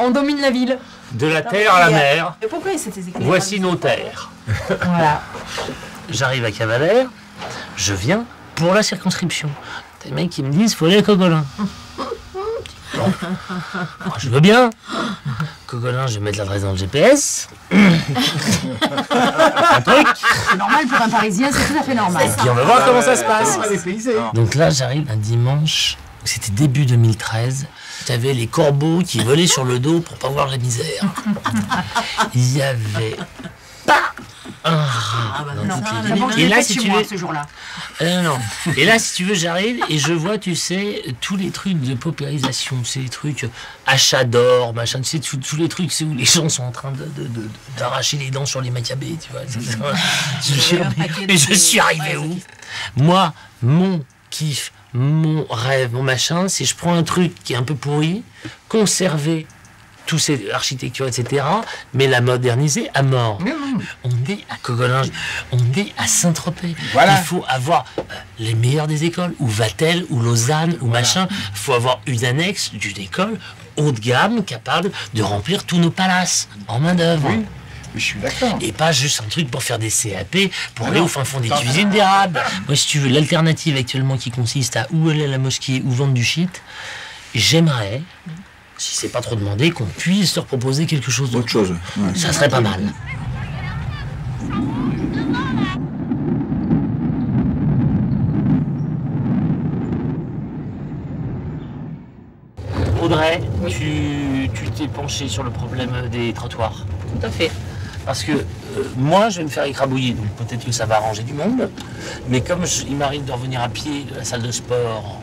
On domine la ville. De la terre à la mer, Et pourquoi c'était éclairé? voici nos terres. Voilà. J'arrive à Cavalère, je viens pour la circonscription. Des mecs qui me disent faut aller à Cogolin. Bon. Moi, je veux bien. Cogolin, je vais mettre l'adresse dans le GPS. Un truc. C'est normal pour un Parisien, c'est tout à fait normal. Et puis on va voir comment ça se passe. Dépaysé. Donc là, j'arrive un dimanche, c'était début 2013. T'avais les corbeaux qui volaient sur le dos pour pas voir la misère. Il y avait pas un rat dans toutes les villes. Et là, si tu veux, ce jour-là. non. Et là, si tu veux, j'arrive et je vois, tu sais, tous les trucs de paupérisation, c'est les trucs achat d'or, machin, tu sais, tous les trucs, c'est où les gens sont en train d'arracher les dents sur les macabées, tu vois. Mais je suis arrivé où? Moi, mon kiff, mon rêve, mon machin, c'est je prends un truc qui est un peu pourri, conserver tous ces architectures, etc., mais la moderniser à mort. On est à Cogolin, on est à Saint-Tropez. Voilà. Il faut avoir les meilleurs des écoles, ou Vatel, ou Lausanne, ou machin. Il faut avoir une annexe d'une école haut de gamme, capable de remplir tous nos palaces en main-d'œuvre. Oui. Mais je suis d'accord. Et pas juste un truc pour faire des CAP, pour aller au fin fond des cuisines d'érable. Moi, si tu veux, l'alternative actuellement qui consiste à ou aller à la mosquée ou vendre du shit, j'aimerais, si c'est pas trop demandé, qu'on puisse leur proposer quelque chose d'autre. Autre chose. Ouais. Ça serait pas mal. Audrey, tu t'es penché sur le problème des trottoirs. Tout à fait. Parce que moi, je vais me faire écrabouiller, donc peut-être que ça va arranger du monde. Mais comme il m'arrive de revenir à pied de la salle de sport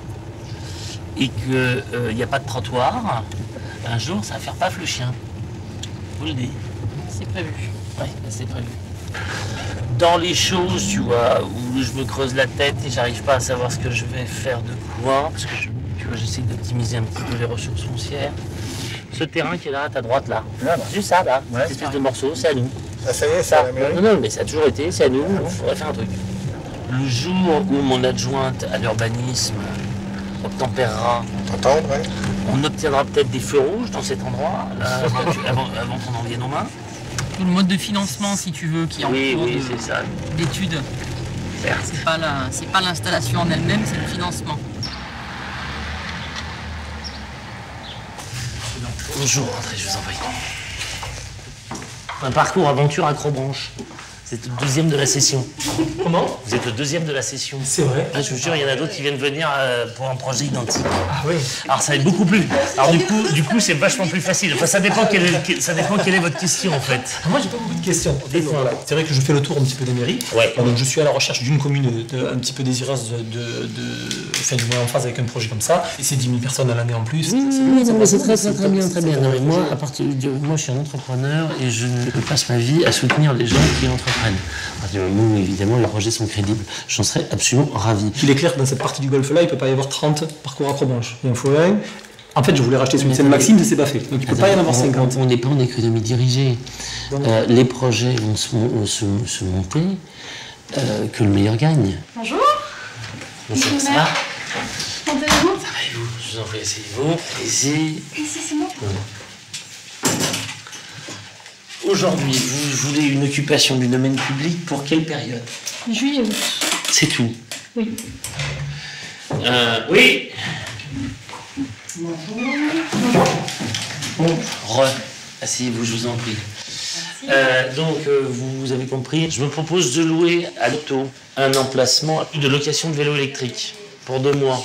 et qu'il n'y a pas de trottoir, un jour, ça va faire paf le chien. Je vous le dis. C'est prévu. Oui, c'est prévu. Dans les choses, tu vois, où je me creuse la tête et j'arrive pas à savoir ce que je vais faire de quoi, parce que tu vois, j'essaie d'optimiser un petit peu les ressources foncières. Ce terrain qui est là, à ta droite, là. Juste ça, là. Ouais. Cette espèce de morceau, c'est à nous. Ça y est, c'est Ça. à la mairie. Non, mais ça a toujours été, c'est à nous, il faudrait faire un truc. Le jour où mon adjointe à l'urbanisme obtempérera, T'entends, ouais. on obtiendra peut-être des feux rouges dans cet endroit, là, avant qu'on en vienne aux mains. Tout le mode de financement, si tu veux, qui est en Oui, cours oui, c'est ça. d'études. Certes. C'est pas l'installation en elle-même, c'est le financement. Bonjour, André, je vous en prie. Un parcours aventure accrobranche. C'est le deuxième de la session. Comment? Vous êtes le deuxième de la session. C'est vrai. Ah, je vous jure, il y en a d'autres qui viennent venir pour un projet identique. Ah oui. Alors ça va être beaucoup plus. Alors du coup, c'est vachement plus facile. Enfin, ça dépend quelle est votre question en fait. Moi, j'ai pas beaucoup de questions. En fait, Dites-moi. voilà. C'est vrai que je fais le tour un petit peu des mairies. Ouais. Donc, je suis à la recherche d'une commune un petit peu désireuse enfin, du moins en phase avec un projet comme ça. Et c'est 10 000 personnes à l'année en plus. Oui, non, mais c'est très bien, très bien. Non, mais moi, moi, je suis un entrepreneur et je passe ma vie à soutenir les gens qui entreprennent. À partir du moment où, évidemment, les projets sont crédibles, j'en serais absolument ravi. Il est clair que dans cette partie du golfe-là, il ne peut pas y avoir 30 parcours accrobranche. Il en faut un. En fait, je voulais racheter celui de Seine-Maxime, mais c'est pas fait. Donc, il ne peut pas y en avoir 50. On n'est pas en économie dirigée. Les projets vont se monter, que le meilleur gagne. Bonjour. Bonjour, ça va? Comment allez-vous? Ça va et vous? Je vous en prie, asseyez-vous. Ici. Ici, c'est moi. Aujourd'hui, vous voulez une occupation du domaine public pour quelle période? Juillet, août. C'est tout. Oui. Oui. Asseyez-vous, je vous en prie. Vous avez compris, je me propose de louer à l'auto un emplacement de location de vélo électrique pour 2 mois.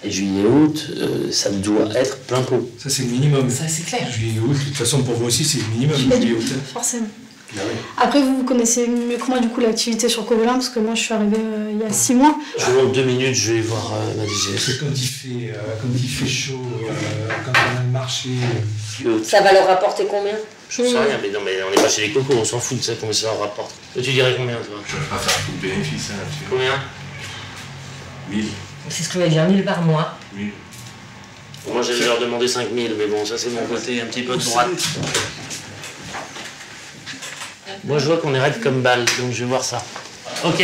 Et juillet-août, ça doit être plein pot. Ça, c'est le minimum. Ça, c'est clair. Juillet août, de toute façon, pour vous aussi, c'est le minimum. Juillet août. Forcément. Ah oui. Après, vous connaissez mieux que moi du coup l'activité sur Cogolin, parce que moi je suis arrivée il y a 6 mois. Je vous demande 2 minutes, je vais voir ma DG. Parce que quand il fait chaud, quand on a le marché. Ça va leur rapporter combien? Je sais rien, mais non, mais on n'est pas chez les cocos, on s'en fout de ça, combien ça leur rapporte. Toi, tu dirais combien, toi? Je ne vais pas faire tout le bénéfice là-dessus. Combien? 1000. C'est ce que je vais dire, 1000 par mois. 1000. Moi, j'allais leur demander 5000, mais bon, ça, c'est mon côté un petit peu de droite. Moi, je vois qu'on est raide comme balle, donc je vais voir ça. Ok.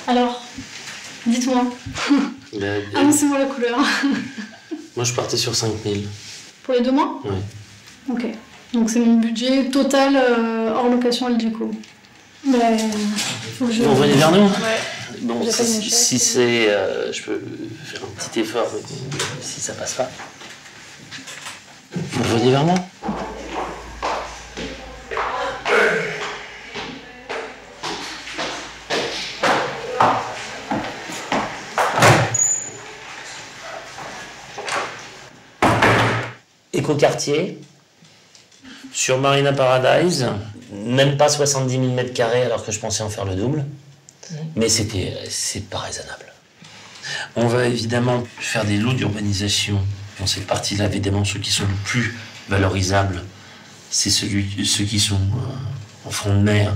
Alors, Dites-moi. Annoncez-moi la couleur. Moi, je partais sur 5000. Pour les 2 mois? Oui. Ok. Donc c'est mon budget total hors location Aldico. Mais faut que je... Vous revenez vers nous? Ouais. Bon, si c'est... je peux faire un petit effort, mais si ça passe pas. Vous revenez vers moi? Écoquartier, sur Marina Paradise, même pas 70 000 m² alors que je pensais en faire le double. Mais c'est pas raisonnable. On va évidemment faire des lots d'urbanisation. Dans cette partie-là, évidemment, ceux qui sont le plus valorisables, c'est ceux qui sont en front de mer,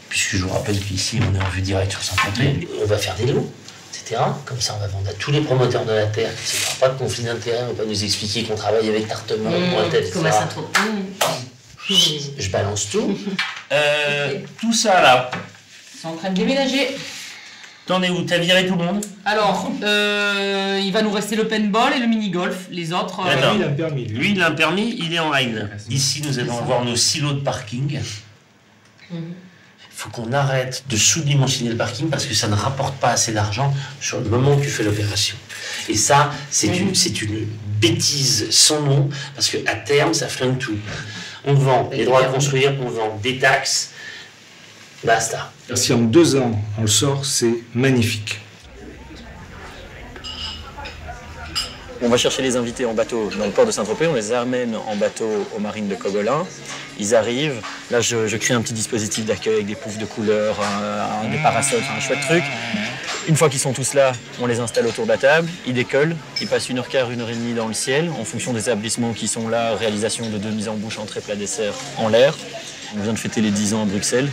puisque je vous rappelle qu'ici, on est en vue directe sur Saint-Tropez. On va faire des lots, etc. Comme ça, on va vendre à tous les promoteurs de la terre. Il n'y aura pas de conflit d'intérêt. On va pas nous expliquer qu'on travaille avec Tartemont, Pointel, etc. Comme à Saint-Tropez. Je balance tout. Tout ça, là. Ils sont en train de déménager. T'en es où? T'as viré tout le monde? Alors, il va nous rester le paintball et le mini-golf. Les autres... Attends. Lui, il a un permis. Lui, il a un permis, il est en règle. Ici, nous allons avoir nos silos de parking. Il faut qu'on arrête de sous-dimensionner le parking parce que ça ne rapporte pas assez d'argent sur le moment où tu fais l'opération. Et ça, c'est une bêtise sans nom parce qu'à terme, ça flingue tout. On vend les droits à construire, on vend des taxes. Basta. Si en 2 ans, on le sort, c'est magnifique. On va chercher les invités en bateau dans le port de Saint-Tropez, on les amène en bateau aux marines de Cogolin. Ils arrivent, là je crée un petit dispositif d'accueil avec des poufs de couleurs, des parasols, un chouette truc. Une fois qu'ils sont tous là, on les installe autour de la table, ils décollent, ils passent 1h15, 1h30 dans le ciel, en fonction des établissements qui sont là, réalisation de 2 mises en bouche, entrée, plat, dessert en l'air. On vient de fêter les 10 ans à Bruxelles.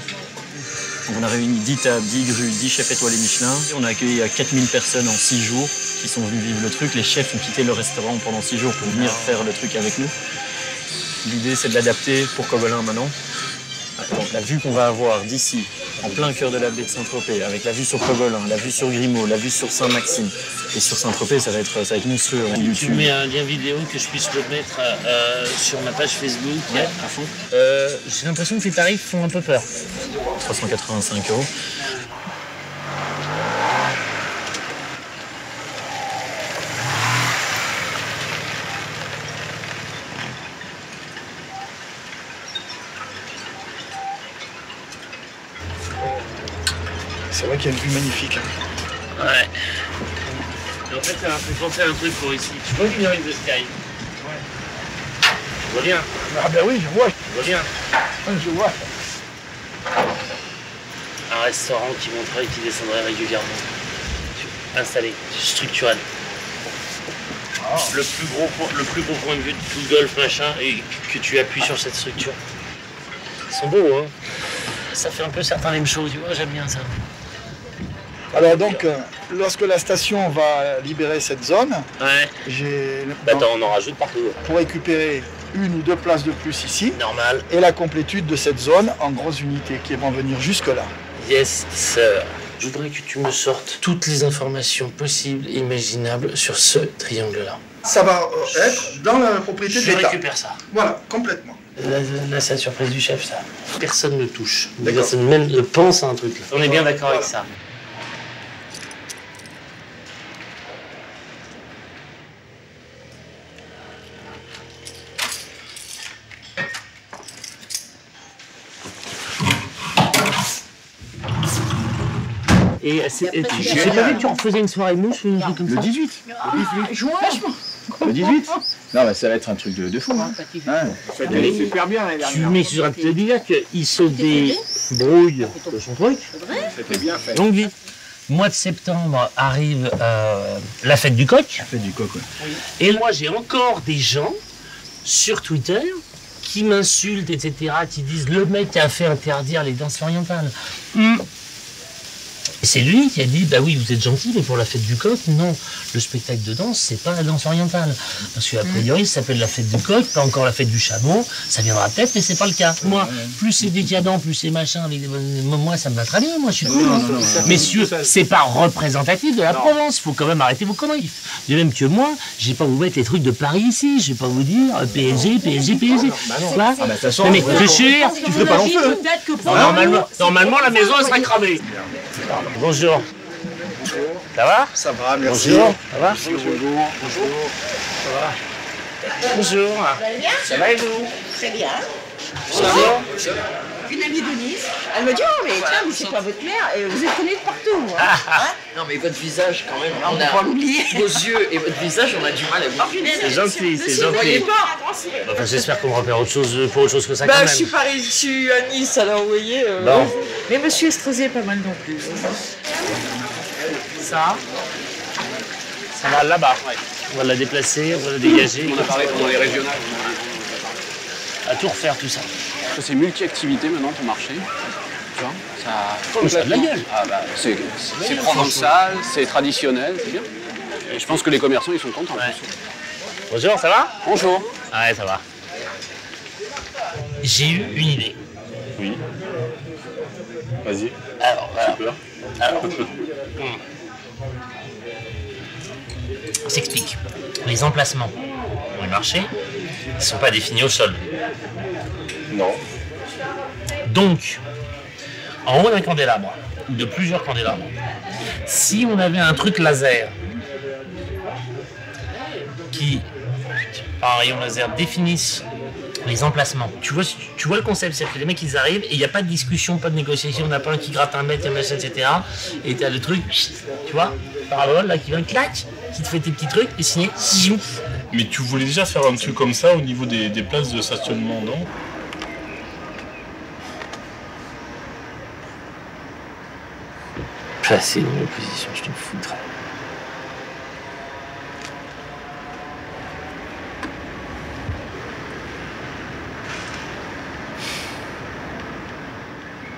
Donc on a réuni 10 tables, 10 grues, 10 chefs étoilés Michelin. On a accueilli 4000 personnes en 6 jours qui sont venus vivre le truc. Les chefs ont quitté le restaurant pendant 6 jours pour venir faire le truc avec nous. L'idée, c'est de l'adapter pour Cogolin maintenant. Donc, la vue qu'on va avoir d'ici, en plein cœur de la baie de Saint-Tropez, avec la vue sur Cogolin, la vue sur Grimaud, la vue sur Saint-Maxime et sur Saint-Tropez, ça va être monstrueux. Tu mets un lien vidéo que je puisse le mettre sur ma page Facebook. Ouais, à fond. J'ai l'impression que les tarifs font un peu peur. 385 €. C'est vrai qu'il y a une vue magnifique. Ouais. Et en fait, ça m'a fait penser à un truc pour ici. Tu vois l'Union de Sky? Ouais. Je vois bien. Ah ben oui, je vois. Je vois bien. Je vois. Un restaurant qui monterait et qui descendrait régulièrement. Installé, structurel. Le plus gros point de vue de tout le golf, machin, et que tu appuies sur cette structure. Ils sont beaux, hein. Ça fait un peu certains mêmes choses, tu vois, j'aime bien ça. Alors donc, lorsque la station va libérer cette zone, Ouais. j'ai Attends, on en rajoute partout. pour récupérer 1 ou 2 places de plus ici Normal. et la complétude de cette zone en grosses unités qui vont venir jusque-là. Yes, sir. Je voudrais que tu me sortes toutes les informations possibles et imaginables sur ce triangle-là. Ça va être dans la propriété de Je l'État. récupère ça. Voilà, complètement. Là, c'est la surprise du chef, ça. Personne ne touche. D'accord. Personne même ne pense à un truc. Là. On est bien d'accord avec ça. Et j'ai pas vu que tu refaisais une soirée mouche ou une chose comme ça. Le 18. Le 18. Non, mais ça va être un truc de fou. Hein. Ouais. Super bien l'année Tu mets sur un te dire qu'il se débrouille de son truc. C'était bien fait. Longue vie. Mois de septembre arrive la fête du coq. La fête du coq, ouais. Et moi, j'ai encore des gens sur Twitter qui m'insultent, etc., qui disent le mec a fait interdire les danses orientales. Et c'est lui qui a dit, bah oui, vous êtes gentil, mais pour la fête du coq, non. Le spectacle de danse, c'est pas la danse orientale. Parce qu'a priori, ça s'appelle la fête du coq, pas encore la fête du chameau. Ça viendra peut-être, mais c'est pas le cas. Moi, plus c'est décadent, plus c'est machin, avec moi, ça me va très bien, moi, je suis cool. Messieurs, c'est pas représentatif de la Provence. Faut quand même arrêter vos conneries. De même que moi, je vais pas vous mettre les trucs de Paris ici. Je vais pas vous dire PSG. Quoi mais je suis tu fais pas long feu. Normalement, la maison, elle sera cramée. Bonjour. Ça va? Ça va, merci. Bonjour. Ça va? Bonjour. Ça va? Bonjour. Ça va et vous? Très bien. Ça va? Une amie de Nice, elle me dit oh mais tiens mais c'est pas votre mère, et vous êtes connue de partout. Hein? Non mais votre visage quand même, On va l'oublier. vos yeux et votre visage, on a du mal à voir. C'est gentil, c'est gentil. Enfin, j'espère qu'on me repère autre chose pour autre chose que ça quand même. Je suis à Nice, alors vous voyez. Bon. Mais monsieur Estrosi est pas mal non plus. Ça va là-bas. On va la déplacer, on va la dégager. On a parlé pour les régionales. À tout refaire, tout ça. C'est multi-activité maintenant ton marché. Tu vois, Ça a de la gueule. Ah bah, c'est provençal, c'est traditionnel, c'est bien. Et je pense que les commerçants, ils sont contents. Ouais. Bonjour, ça va? Bonjour. Ah ouais, ça va. J'ai eu une idée. Oui. Vas-y. Alors, voilà. Super. Alors, on s'explique. Les emplacements dans le marché ne sont pas définis au sol. Non. Donc, en haut d'un candélabre, ou de plusieurs candélabres, si on avait un truc laser qui, par un rayon laser, définisse les emplacements. Tu vois le concept, c'est que les mecs ils arrivent et il n'y a pas de discussion, pas de négociation, on n'a pas un qui gratte un mètre, un machin, etc. Et tu as le truc, tu vois, parabole là qui vient, clac, qui te fait tes petits trucs et signé. Mais tu voulais déjà faire un truc comme ça au niveau des places de stationnement, non? Placé dans l'opposition, je te foutrais.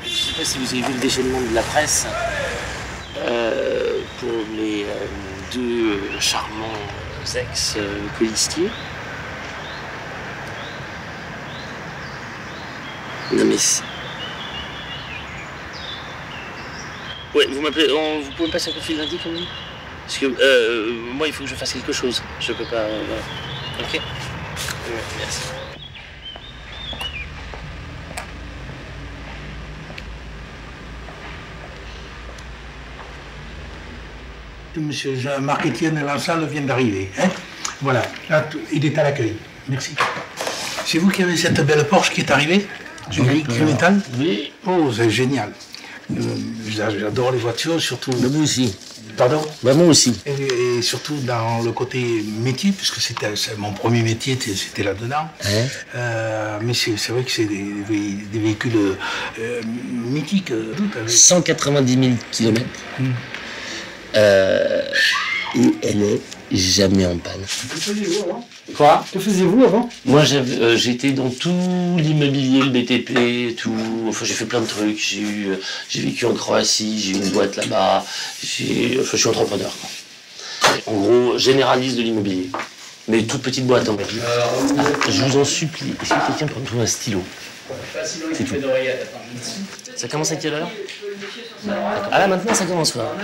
Je ne sais pas si vous avez vu le déchaînement de la presse pour les deux charmants ex-colistiers. Non mais ouais, vous m'appelez, vous pouvez me passer un coup de fil lundi comme dit? Parce que moi il faut que je fasse quelque chose. Je peux pas. Ok. Merci. Monsieur Marc-Étienne Lansal vient d'arriver. Hein, voilà, là, il est à l'accueil. Merci. C'est vous qui avez cette belle Porsche qui est arrivée? Gris métal? Oui. Oh, c'est génial. J'adore les voitures, surtout. Moi aussi. Pardon? Bah, moi aussi. Et surtout dans le côté métier, puisque c'était mon premier métier, c'était là-dedans. Ouais. Mais c'est vrai que c'est des véhicules mythiques. 190 000 km. Et elle est jamais en panne. Que faisiez-vous avant? Quoi? Que faisiez-vous avant? Moi, j'étais dans tout l'immobilier, le BTP, tout. Enfin, j'ai fait plein de trucs. J'ai vécu en Croatie, j'ai eu une boîte là-bas. Je suis entrepreneur, quoi. En gros, généraliste de l'immobilier. Mais toute petite boîte, en fait. Je vous en supplie, est-ce que quelqu'un peut me trouver un stylo? C'est tout. Ça commence à quelle heure? Ah là, maintenant, ça commence, quoi.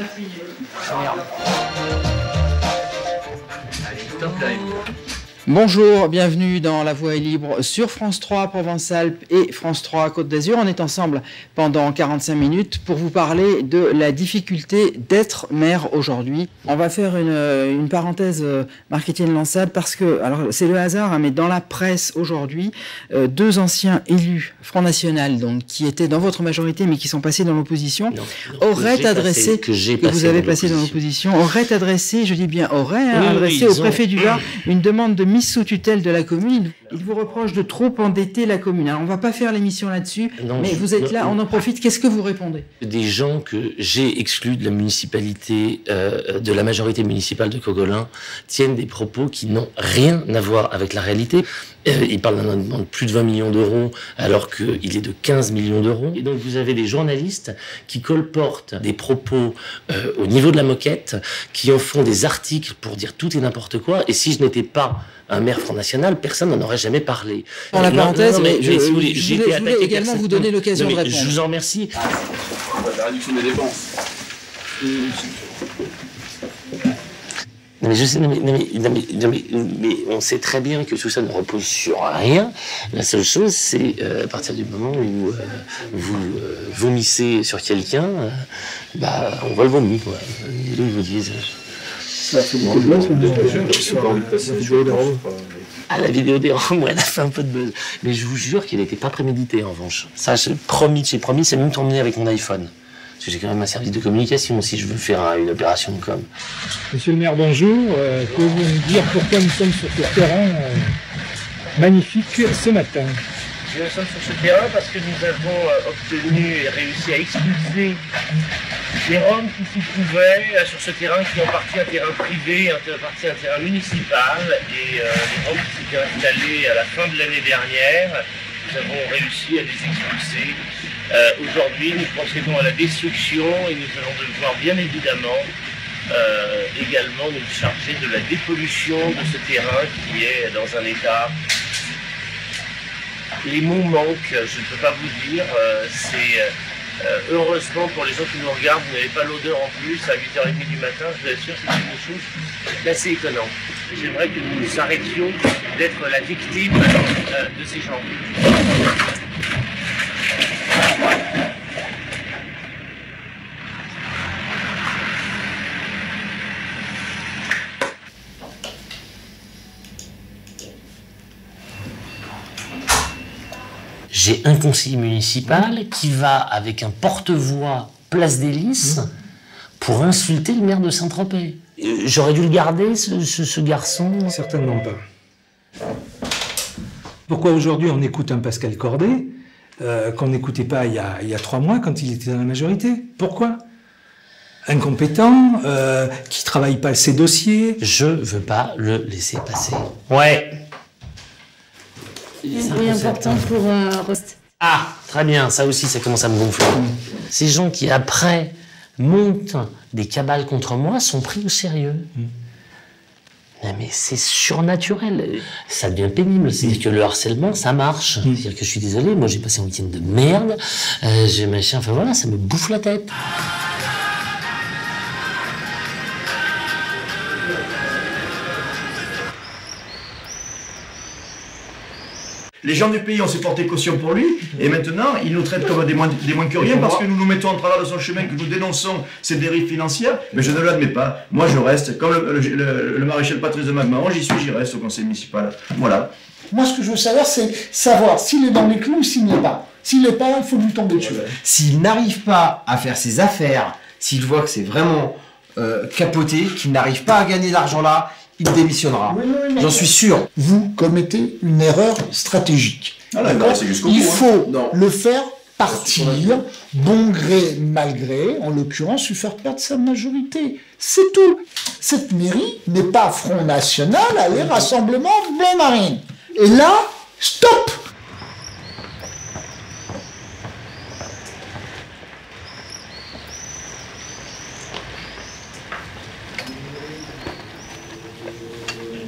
Bonjour, bienvenue dans La Voix est libre sur France 3 Provence-Alpes et France 3 Côte d'Azur. On est ensemble pendant 45 minutes pour vous parler de la difficulté d'être maire aujourd'hui. On va faire une parenthèse, Marc-Étienne Lansal, parce que, alors c'est le hasard, hein, mais dans la presse aujourd'hui, deux anciens élus Front National, donc, qui étaient dans votre majorité mais qui sont passés dans l'opposition, auraient adressé, que vous avez passé dans l'opposition, auraient adressé, je dis bien auraient, adressé au préfet du Var une demande de mise sous tutelle de la commune. Il vous reproche de trop endetter la commune. Alors, on va pas faire l'émission là-dessus, Non, mais vous êtes là, on en profite. Qu'est-ce que vous répondez? Des gens que j'ai exclus de la municipalité, de la majorité municipale de Cogolin, tiennent des propos qui n'ont rien à voir avec la réalité. Ils parlent d'un endettement de plus de 20 millions d'euros, alors qu'il est de 15 millions d'euros. Et donc vous avez des journalistes qui colportent des propos au niveau de la moquette, qui en font des articles pour dire tout et n'importe quoi. Et si je n'étais pas un maire Front National, personne n'en aurait jamais parlé. Dans la parenthèse, mais je voulais également vous donner l'occasion de répondre. Je vous en remercie. La réduction des dépenses. Non mais je sais, mais on sait très bien que tout ça ne repose sur rien. La seule chose, c'est à partir du moment où vous vomissez sur quelqu'un, on va le vomir, quoi. Et donc, vous dites, la vidéo des Roms, elle a fait un peu de buzz. Mais je vous jure qu'il n'était pas prémédité, en revanche. Ça, j'ai promis, c'est même tourné avec mon iPhone. Parce que j'ai quand même un service de communication si je veux faire une opération de com. Monsieur le maire, bonjour. Pouvez-vous nous dire pourquoi nous sommes sur ce terrain magnifique ce matin? Nous sommes sur ce terrain parce que nous avons obtenu et réussi à expulser les Roms qui s'y trouvaient sur ce terrain qui est en partie un terrain privé, en partie un terrain municipal. Et les Roms qui s'étaient installés à la fin de l'année dernière, nous avons réussi à les expulser. Aujourd'hui, nous procédons à la destruction et nous allons devoir bien évidemment également nous charger de la dépollution de ce terrain qui est dans un état... Les mots manquent, je ne peux pas vous dire, heureusement pour les gens qui nous regardent, vous n'avez pas l'odeur en plus à 8h30 du matin, je vous assure, c'est quelque chose d'assez étonnant. J'aimerais que nous arrêtions d'être la victime de ces gens. J'ai un conseiller municipal qui va avec un porte-voix place des Lys pour insulter le maire de Saint-Tropez. J'aurais dû le garder, ce garçon? Certainement pas. Pourquoi aujourd'hui on écoute un Pascal Cordet qu'on n'écoutait pas il y a 3 mois quand il était dans la majorité? Pourquoi? Incompétent, qui travaille pas ses dossiers. Je veux pas le laisser passer. Ouais. C'est important pour Rost. Ah, très bien, ça aussi, ça commence à me gonfler. Ces gens qui, après, montent des cabales contre moi sont pris au sérieux. Non, mais c'est surnaturel. Ça devient pénible. C'est-à-dire que le harcèlement, ça marche. C'est-à-dire que je suis désolé, moi j'ai passé un week-end de merde, j'ai machin, enfin voilà, ça me bouffe la tête. Les gens du pays ont se porté caution pour lui, et maintenant, ils nous traitent comme des moins que rien, parce que nous nous mettons en travers de son chemin, que nous dénonçons ces dérives financières, mais je ne l'admets pas. Moi, je reste, comme le maréchal Patrice de Magmaron, j'y reste au conseil municipal. Voilà. Moi, ce que je veux savoir, c'est savoir s'il est dans les clous ou s'il n'y est pas. S'il n'est pas, il faut lui tomber dessus. S'il n'arrive pas à faire ses affaires, s'il voit que c'est vraiment capoté, qu'il n'arrive pas à gagner l'argent là, il démissionnera. J'en suis sûr. Vous commettez une erreur stratégique. Il faut le faire partir, bon gré, mal gré, en l'occurrence, lui faire perdre sa majorité. C'est tout. Cette mairie n'est pas Front National, elle est Rassemblement Bleu Marine. Et là, stop!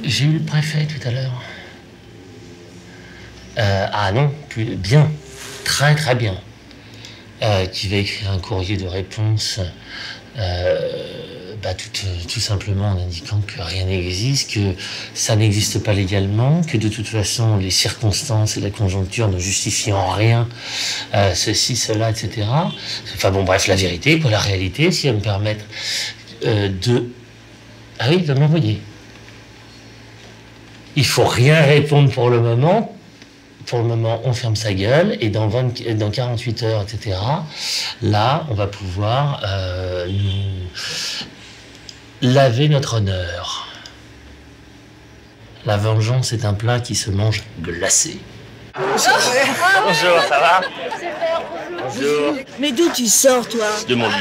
J'ai eu le préfet tout à l'heure. Ah non, bien, très très bien. Qui va écrire un courrier de réponse, tout simplement en indiquant que rien n'existe, que ça n'existe pas légalement, que de toute façon les circonstances et la conjoncture ne justifient en rien ceci, cela, etc. Enfin bon, bref, la vérité, la réalité, si elle me permettre de... Ah oui, de m'envoyer. Il faut rien répondre pour le moment. Pour le moment, on ferme sa gueule et dans 48 heures, etc., là, on va pouvoir nous laver notre honneur. Là, La vengeance est un plat qui se mange glacé. Bonjour, ça va? Bonjour. Mais d'où tu sors, toi? De mon lit.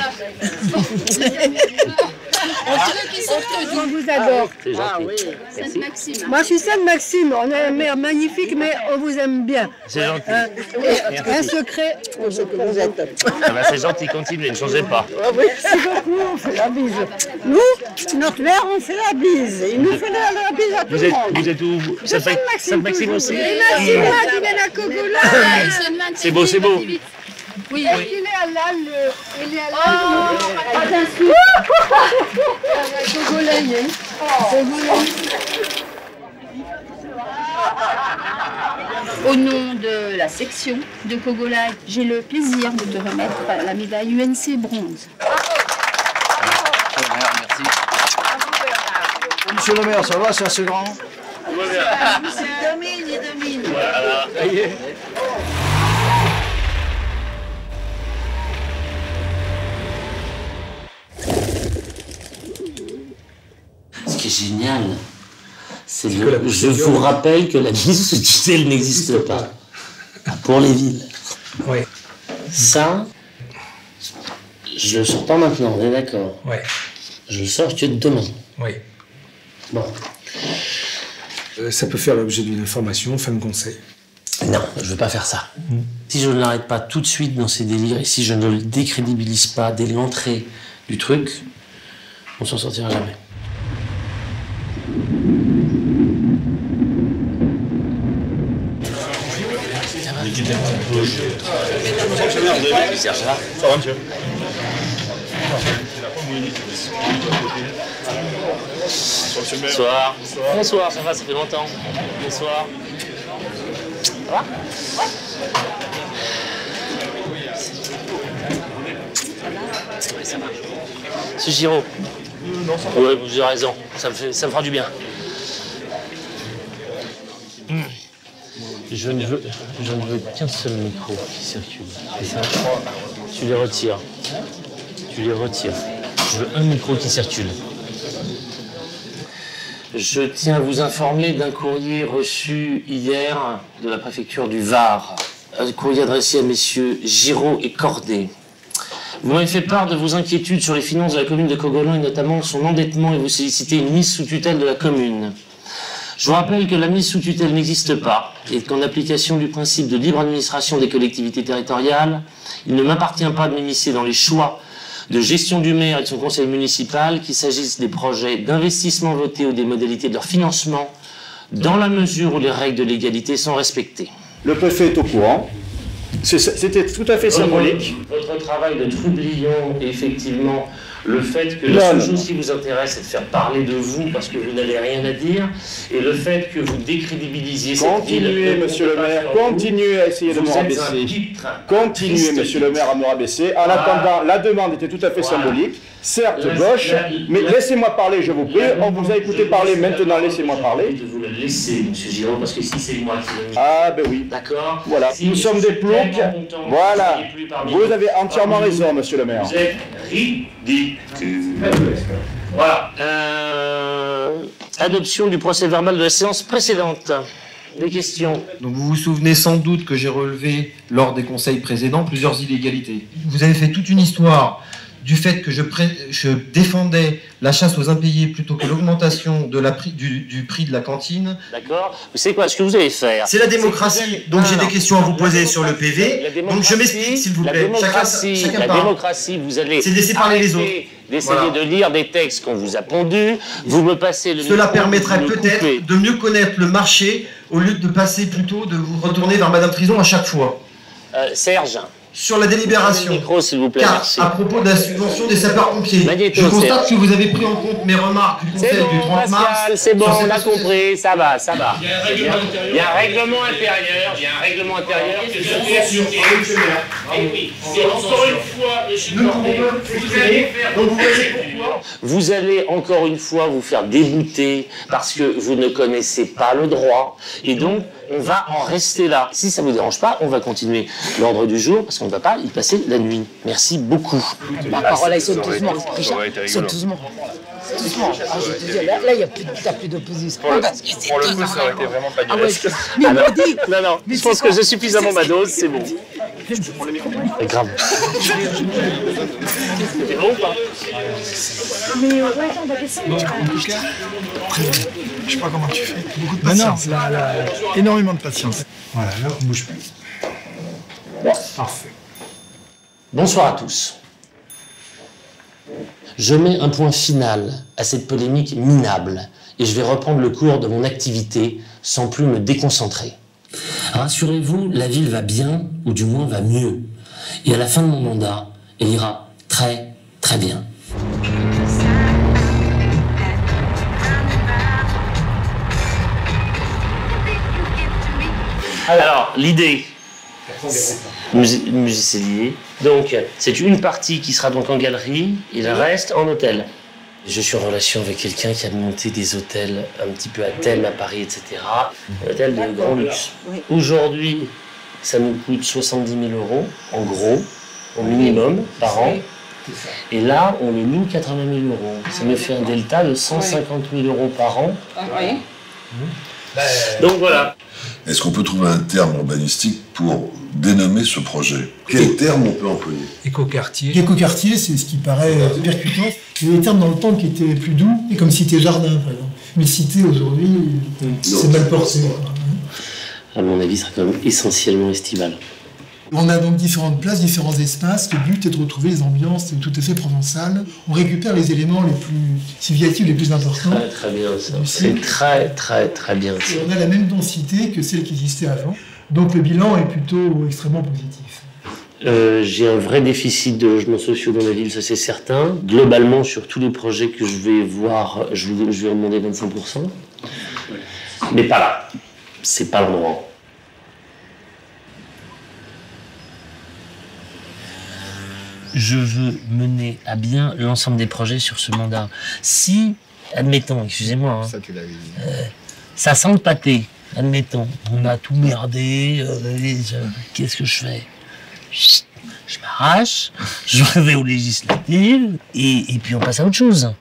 On vous adore. C'est gentil. Merci. Moi, je suis Sainte-Maxime. On a une mère magnifique, mais on vous aime bien. C'est gentil. Un secret. Vous êtes. Ah bah, c'est gentil, continuez, ne changez pas. Merci beaucoup, on fait la bise. Nous, notre mère, on fait la bise. Il nous fait la bise à tout le monde. Vous êtes où? Sainte-Maxime aussi? Merci, moi qui viens à Cogola. C'est beau, c'est beau. Oui. Il est à l'âle. Il est à l'âle. Pas d'insulte. Cogolais. Au nom de la section de Cogola, j'ai le plaisir de te remettre la médaille UNC bronze. Merci. Monsieur le maire, ça va, c'est assez grand? Il domine. Voilà, ça y est. Ce qui est génial, c'est que je vous rappelle que la mise sous tutelle n'existe pas. Pour les villes. Oui. Ça, je le sors pas maintenant, on est d'accord? Oui. Je le sors que demain. Oui. Bon. Ça peut faire l'objet d'une information, fin de conseil. Non, je veux pas faire ça. Si je ne l'arrête pas tout de suite dans ses délires et si je ne le décrédibilise pas dès l'entrée du truc, on s'en sortira jamais. Ça va, monsieur? Bonsoir. Bonsoir, ça va, ça fait longtemps. Bonsoir. Ça va? Oui, ça va. C'est Giraud. Oui, vous avez raison. Ça me fera du bien. Je ne veux qu'un seul micro qui circule. Et ça, tu les retires. Tu les retires. Je veux un micro qui circule. Je tiens à vous informer d'un courrier reçu hier de la préfecture du Var. Un courrier adressé à messieurs Giraud et Cordet. Vous m'avez fait part de vos inquiétudes sur les finances de la commune de Cogolan et notamment son endettement et vous sollicitez une mise sous tutelle de la commune. Je vous rappelle que la mise sous tutelle n'existe pas et qu'en application du principe de libre administration des collectivités territoriales, il ne m'appartient pas de m'immiscer dans les choix de gestion du maire et de son conseil municipal, qu'il s'agisse des projets d'investissement votés ou des modalités de leur financement, dans la mesure où les règles de légalité sont respectées. Le préfet est au courant. C'était tout à fait symbolique. Votre travail de troublion, effectivement, le fait que la seule chose qui vous intéresse, c'est de faire parler de vous parce que vous n'avez rien à dire, et le fait que vous décrédibilisiez cette ville... Continuez, monsieur le maire, continuez à essayer de me rabaisser. Continuez, monsieur le maire, à me rabaisser. En attendant, la demande était tout à fait symbolique. Certes, gauche, mais laissez-moi parler, je vous prie. On vous a écouté parler, maintenant laissez-moi parler. De vous le laisser, monsieur Giraud, parce que si c'est moi qui le... Ah, ben oui. D'accord. Voilà, nous sommes des ploucs. Voilà. Vous avez entièrement raison, monsieur le maire. Vous êtes ridicule. Voilà. Adoption du procès-verbal de la séance précédente. Des questions? Donc vous vous souvenez sans doute que j'ai relevé lors des conseils précédents plusieurs illégalités. Vous avez fait toute une histoire du fait que je défendais la chasse aux impayés plutôt que l'augmentation du prix de la cantine. D'accord. Vous savez quoi, ce que vous allez faire... C'est la démocratie, donc j'ai des questions à vous poser sur le PV. Donc je m'explique, s'il vous plaît. La démocratie, vous allez... C'est de laisser parler les autres. D'essayer de lire des textes qu'on vous a pondus, vous me passez le... Cela permettrait peut-être de mieux connaître le marché au lieu de passer plutôt, de vous retourner vers Madame Trison à chaque fois. Serge. Sur la délibération, le micro, s'il vous plaît, car merci. À propos de la subvention des sapeurs-pompiers, je constate que vous avez pris en compte mes remarques du conseil du 30 mars. C'est bon, on a compris, ça va, ça va. Il y a un règlement intérieur, il y a un règlement intérieur. Encore une fois, vous allez encore une fois vous faire débouter parce que vous ne connaissez pas le droit et donc on va en rester là. Si ça ne vous dérange pas, on va continuer l'ordre du jour parce qu'on ne va pas y passer la nuit. Merci beaucoup. Ma parole, elle saute doucement. Saute doucement. Doucement. Ah, je te dis, là, t'as plus d'opposition. Pour le coup, ça aurait été vraiment pas Ah ouais, mais non, je pense que j'ai suffisamment ma dose, c'est bon. C'est grave. C'est bon ou pas? Mais ouais, on va descendre. Je sais pas comment tu fais. Beaucoup de patience. Énormément de patience. Voilà, là, on bouge plus. Parfait. Bonsoir à tous. Je mets un point final à cette polémique minable et je vais reprendre le cours de mon activité sans plus me déconcentrer. Rassurez-vous, la ville va bien, ou du moins va mieux. Et à la fin de mon mandat, elle ira très, très bien. Alors, l'idée, musicilier. Donc, c'est une partie qui sera donc en galerie et le reste en hôtel. Je suis en relation avec quelqu'un qui a monté des hôtels un petit peu à thème à Paris, etc. Un hôtel de grand luxe. Aujourd'hui, ça nous coûte 70 000 €, en gros, au minimum, par an. Et là, on le loue 80 000 €. Ça me fait un delta de 150 000 € par an. Donc voilà. Est-ce qu'on peut trouver un terme urbanistique pour dénommer ce projet? Quel terme on peut employer? Écoquartier. L'écoquartier, c'est ce qui paraît percutant. Il y a des termes dans le temps qui étaient plus doux, comme cité-jardin, par exemple. Mais cité, aujourd'hui, c'est mal porté. À mon avis, ça sera quand même essentiellement estival. On a donc différentes places, différents espaces. Le but est de retrouver les ambiances tout à fait provençales. On récupère les éléments les plus significatifs, les plus importants. Très, très bien ça. C'est très, très, très bien ça. Et on a la même densité que celle qui existait avant. Donc le bilan est plutôt extrêmement positif. J'ai un vrai déficit de logements sociaux dans la ville, ça c'est certain. Globalement, sur tous les projets que je vais voir, je vais demander 25%. Mais pas là. C'est pas l'endroit. Je veux mener à bien l'ensemble des projets sur ce mandat. Si, admettons, excusez-moi, hein, ça sent le pâté, admettons, on a tout merdé, qu'est-ce que je fais? Je m'arrache, je vais aux législatives, et puis on passe à autre chose.